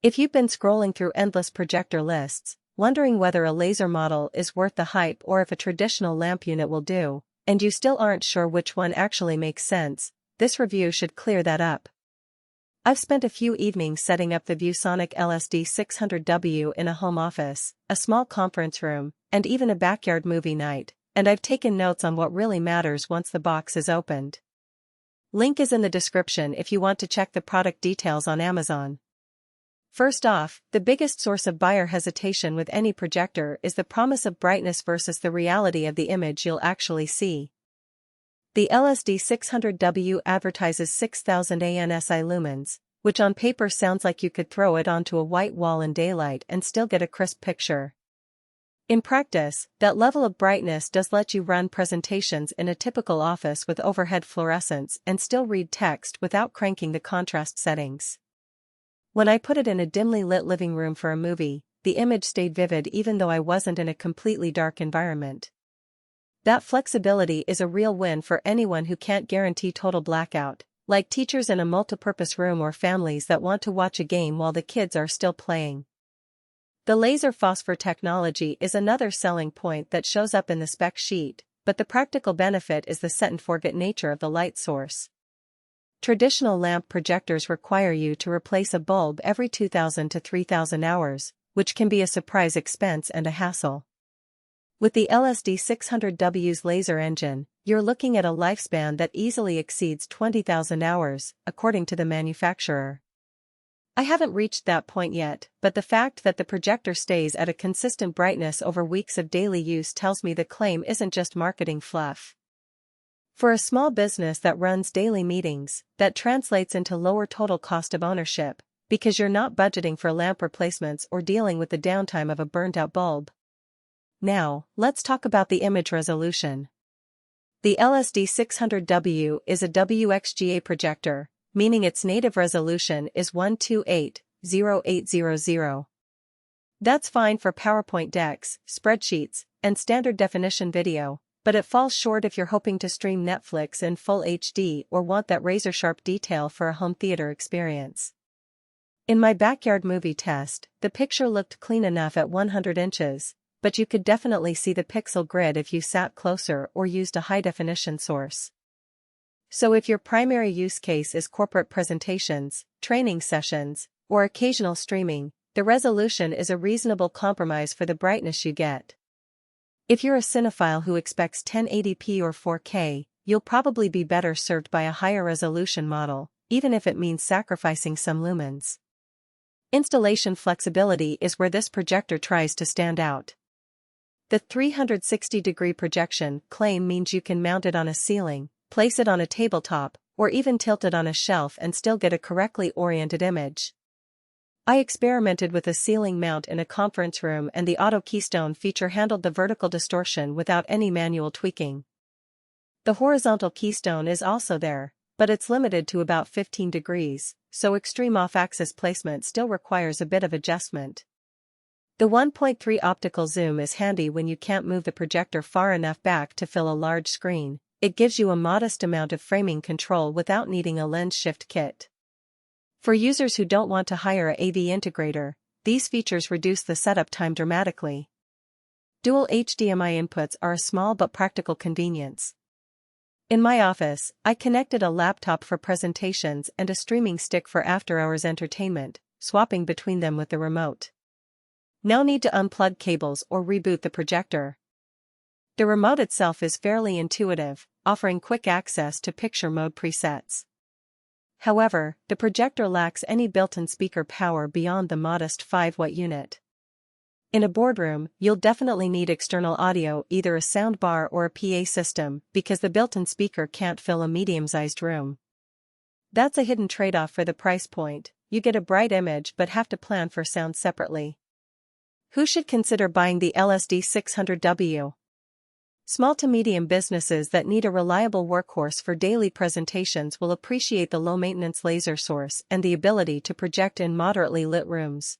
If you've been scrolling through endless projector lists, wondering whether a laser model is worth the hype or if a traditional lamp unit will do, and you still aren't sure which one actually makes sense, this review should clear that up. I've spent a few evenings setting up the ViewSonic LSD600W in a home office, a small conference room, and even a backyard movie night, and I've taken notes on what really matters once the box is opened. Link is in the description if you want to check the product details on Amazon. First off, the biggest source of buyer hesitation with any projector is the promise of brightness versus the reality of the image you'll actually see. The LSD600W advertises 6000 ANSI lumens, which on paper sounds like you could throw it onto a white wall in daylight and still get a crisp picture. In practice, that level of brightness does let you run presentations in a typical office with overhead fluorescence and still read text without cranking the contrast settings. When I put it in a dimly lit living room for a movie, the image stayed vivid even though I wasn't in a completely dark environment. That flexibility is a real win for anyone who can't guarantee total blackout, like teachers in a multipurpose room or families that want to watch a game while the kids are still playing. The laser phosphor technology is another selling point that shows up in the spec sheet, but the practical benefit is the set-and-forget nature of the light source. Traditional lamp projectors require you to replace a bulb every 2,000 to 3,000 hours, which can be a surprise expense and a hassle. With the LSD600W's laser engine, you're looking at a lifespan that easily exceeds 20,000 hours, according to the manufacturer. I haven't reached that point yet, but the fact that the projector stays at a consistent brightness over weeks of daily use tells me the claim isn't just marketing fluff. For a small business that runs daily meetings, that translates into lower total cost of ownership, because you're not budgeting for lamp replacements or dealing with the downtime of a burnt-out bulb. Now, let's talk about the image resolution. The LSD600W is a WXGA projector, meaning its native resolution is 128/0800. That's fine for PowerPoint decks, spreadsheets, and standard definition video, but it falls short if you're hoping to stream Netflix in full HD or want that razor-sharp detail for a home theater experience. In my backyard movie test, the picture looked clean enough at 100 inches, but you could definitely see the pixel grid if you sat closer or used a high-definition source. So if your primary use case is corporate presentations, training sessions, or occasional streaming, the resolution is a reasonable compromise for the brightness you get. If you're a cinephile who expects 1080p or 4K, you'll probably be better served by a higher resolution model, even if it means sacrificing some lumens. Installation flexibility is where this projector tries to stand out. The 360-degree projection claim means you can mount it on a ceiling, place it on a tabletop, or even tilt it on a shelf and still get a correctly oriented image. I experimented with a ceiling mount in a conference room and the auto keystone feature handled the vertical distortion without any manual tweaking. The horizontal keystone is also there, but it's limited to about 15 degrees, so extreme off-axis placement still requires a bit of adjustment. The 1.3 optical zoom is handy when you can't move the projector far enough back to fill a large screen. It gives you a modest amount of framing control without needing a lens shift kit. For users who don't want to hire a AV integrator, these features reduce the setup time dramatically. Dual HDMI inputs are a small but practical convenience. In my office, I connected a laptop for presentations and a streaming stick for after-hours entertainment, swapping between them with the remote. No need to unplug cables or reboot the projector. The remote itself is fairly intuitive, offering quick access to picture mode presets. However, the projector lacks any built-in speaker power beyond the modest 5-watt unit. In a boardroom, you'll definitely need external audio, either a soundbar or a PA system, because the built-in speaker can't fill a medium-sized room. That's a hidden trade-off for the price point. You get a bright image but have to plan for sound separately. Who should consider buying the LSD600W? Small to medium businesses that need a reliable workhorse for daily presentations will appreciate the low-maintenance laser source and the ability to project in moderately lit rooms.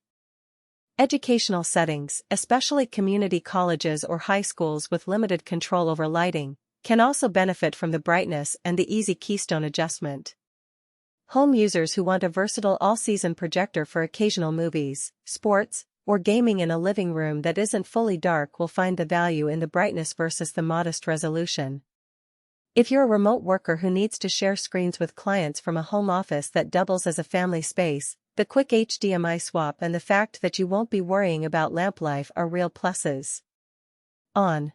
Educational settings, especially community colleges or high schools with limited control over lighting, can also benefit from the brightness and the easy keystone adjustment. Home users who want a versatile all-season projector for occasional movies, sports, or gaming in a living room that isn't fully dark will find the value in the brightness versus the modest resolution. If you're a remote worker who needs to share screens with clients from a home office that doubles as a family space, the quick HDMI swap and the fact that you won't be worrying about lamp life are real pluses. On